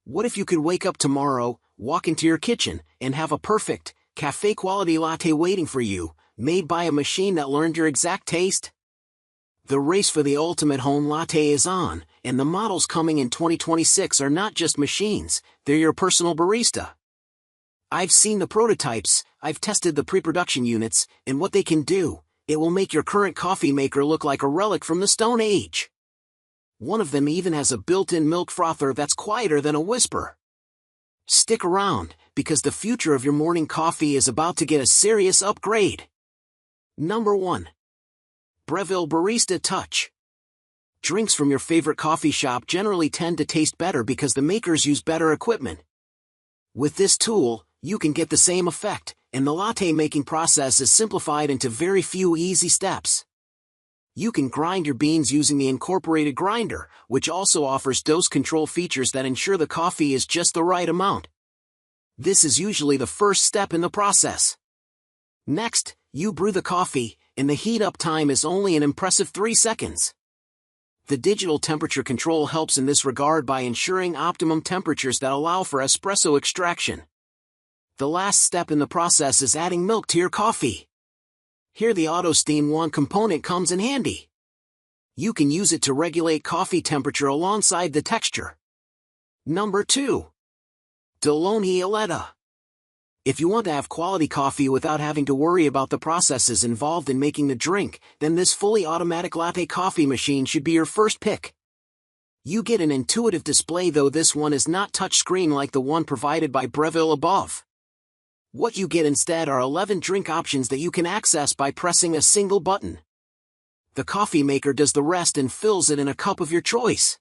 What if you could wake up tomorrow, walk into your kitchen, and have a perfect, cafe-quality latte waiting for you, made by a machine that learned your exact taste? The race for the ultimate home latte is on, and the models coming in 2026 are not just machines, they're your personal barista. I've seen the prototypes, I've tested the pre-production units, and what they can do. It will make your current coffee maker look like a relic from the Stone Age. One of them even has a built-in milk frother that's quieter than a whisper. Stick around, because the future of your morning coffee is about to get a serious upgrade. Number 1. Breville Barista Touch. Drinks from your favorite coffee shop generally tend to taste better because the makers use better equipment. With this tool, you can get the same effect, and the latte making process is simplified into very few easy steps. You can grind your beans using the incorporated grinder, which also offers dose control features that ensure the coffee is just the right amount. This is usually the first step in the process. Next, you brew the coffee, and the heat-up time is only an impressive 3 seconds. The digital temperature control helps in this regard by ensuring optimum temperatures that allow for espresso extraction. The last step in the process is adding milk to your coffee. Here the Auto Steam 1 component comes in handy. You can use it to regulate coffee temperature alongside the texture. Number 2. DeLonghi Eletta. If you want to have quality coffee without having to worry about the processes involved in making the drink, then this fully automatic latte coffee machine should be your first pick. You get an intuitive display, though this one is not touchscreen like the one provided by Breville above. What you get instead are 11 drink options that you can access by pressing a single button. The coffee maker does the rest and fills it in a cup of your choice.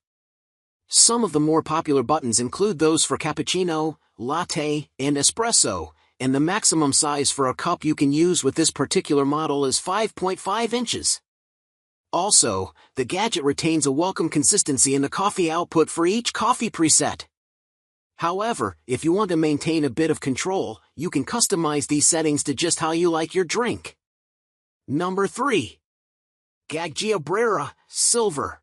Some of the more popular buttons include those for cappuccino, latte, and espresso, and the maximum size for a cup you can use with this particular model is 5.5 inches. Also, the gadget retains a welcome consistency in the coffee output for each coffee preset. However, if you want to maintain a bit of control, you can customize these settings to just how you like your drink. Number 3. Gaggia Brera, Silver.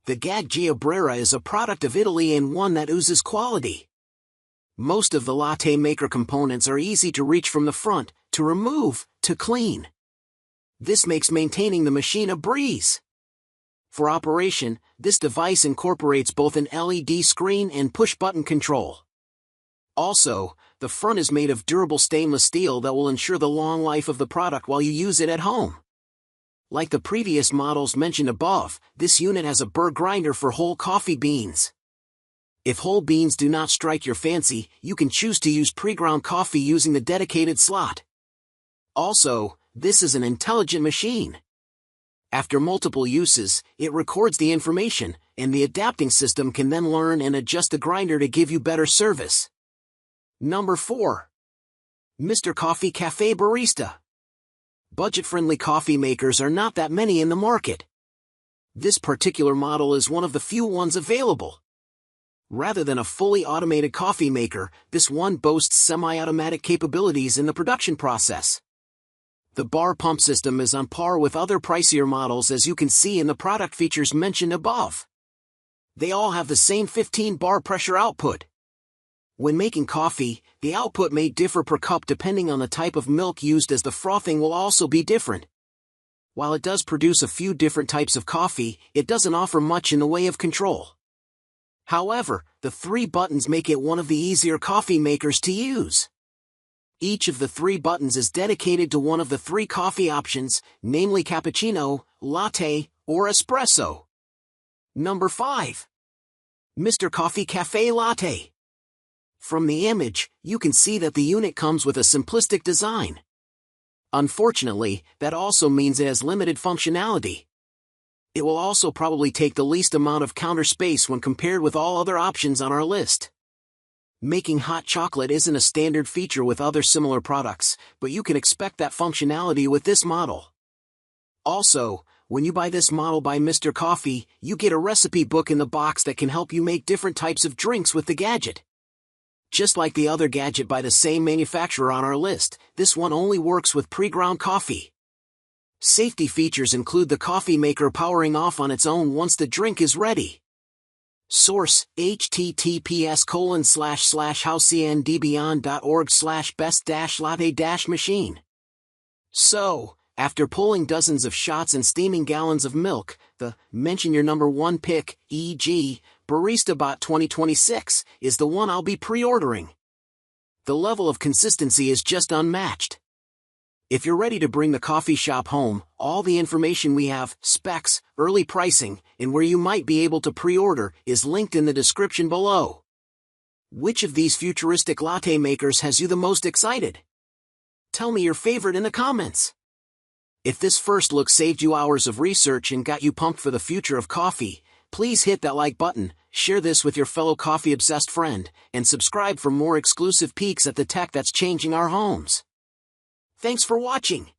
The Gaggia Brera is a product of Italy and one that oozes quality. Most of the latte maker components are easy to reach from the front, to remove, to clean. This makes maintaining the machine a breeze. For operation, this device incorporates both an LED screen and push-button control. Also, the front is made of durable stainless steel that will ensure the long life of the product while you use it at home. Like the previous models mentioned above, this unit has a burr grinder for whole coffee beans. If whole beans do not strike your fancy, you can choose to use pre-ground coffee using the dedicated slot. Also, this is an intelligent machine. After multiple uses, it records the information, and the adapting system can then learn and adjust the grinder to give you better service. Number 4. Mr. Coffee Café Barista. Budget-friendly coffee makers are not that many in the market. This particular model is one of the few ones available. Rather than a fully automated coffee maker, this one boasts semi-automatic capabilities in the production process. The bar pump system is on par with other pricier models, as you can see in the product features mentioned above. They all have the same 15 bar pressure output. When making coffee, the output may differ per cup depending on the type of milk used, as the frothing will also be different. While it does produce a few different types of coffee, it doesn't offer much in the way of control. However, the 3 buttons make it one of the easier coffee makers to use. Each of the 3 buttons is dedicated to one of the 3 coffee options, namely cappuccino, latte, or espresso. Number 5. Mr. Coffee Café Latte. From the image, you can see that the unit comes with a simplistic design. Unfortunately, that also means it has limited functionality. It will also probably take the least amount of counter space when compared with all other options on our list. Making hot chocolate isn't a standard feature with other similar products, but you can expect that functionality with this model. Also, when you buy this model by Mr. Coffee, you get a recipe book in the box that can help you make different types of drinks with the gadget. Just like the other gadget by the same manufacturer on our list, this one only works with pre-ground coffee. Safety features include the coffee maker powering off on its own once the drink is ready. Source, https://howcndbeyond.org/best-latte-machine. So, after pulling dozens of shots and steaming gallons of milk, the mention your number one pick, e.g., BaristaBot 2026, is the one I'll be pre-ordering. The level of consistency is just unmatched. If you're ready to bring the coffee shop home, all the information we have, specs, early pricing, and where you might be able to pre-order is linked in the description below. Which of these futuristic latte makers has you the most excited? Tell me your favorite in the comments. If this first look saved you hours of research and got you pumped for the future of coffee, please hit that like button, share this with your fellow coffee-obsessed friend, and subscribe for more exclusive peeks at the tech that's changing our homes. Thanks for watching.